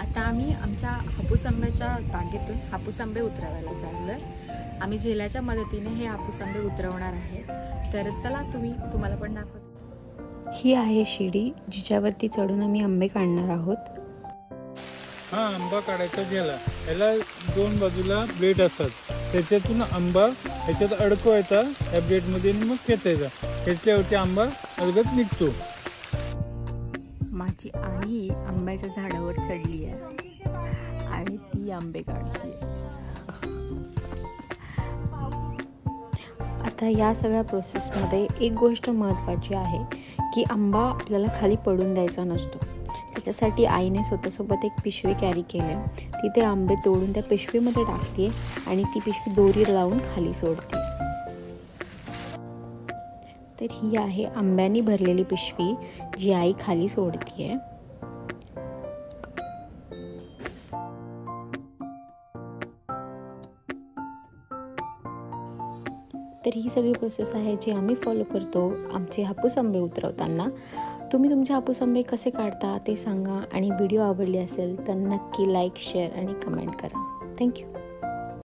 आता आम्ही आमच्या हापूस आंब्याच्या बागेतून हापूस आंबे उतरवायला चाललोय। आम्ही झेल्याच्या मदतीने हे हापूस आंबे उतरवणार आहे। तर चला तुम्हाला पण दाखवते। ही आहे शिडी जिच्यावरती चढून आम्ही आंबे काढणार आहोत। हा आंबा काढायचा झेला, याला दोन बाजूला ब्लेड असतात, त्याच्यातून आंबा ह्याच्यात अडकवायचा या ब्लेडमध्ये आणि मग खेचायचा, खेचल्यावरती आंबा अलगद निघतो। माझी आई आंब्याच्या झाडावर चढली आहे आणि ती आंबे काढते। आता या सगळ्या प्रोसेसमध्ये एक गोष्ट महत्त्वाची आहे की आंबा आपल्याला खाली पडून द्यायचा नसतो। त्याच्यासाठी आईने स्वतःसोबत एक पिशवी कॅरी केली, ती ते आंबे तोडून त्या पिशवीमध्ये टाकते आणि ती पिशवी दोरी लावून खाली सोडते। तर ही आहे आंब्यानी भरलेली पिशवी जी आई खाली सोडते। तर ही सगळी प्रोसेस आहे जी आम्ही फॉलो करतो आमचे हापूस आंबे उतरवताना। तुम्ही तुमचे हापूस आंबे कसे काढता ते सांगा आणि व्हिडिओ आवडली असेल तर नक्की लाईक, शेअर आणि कमेंट करा। थँक्यू।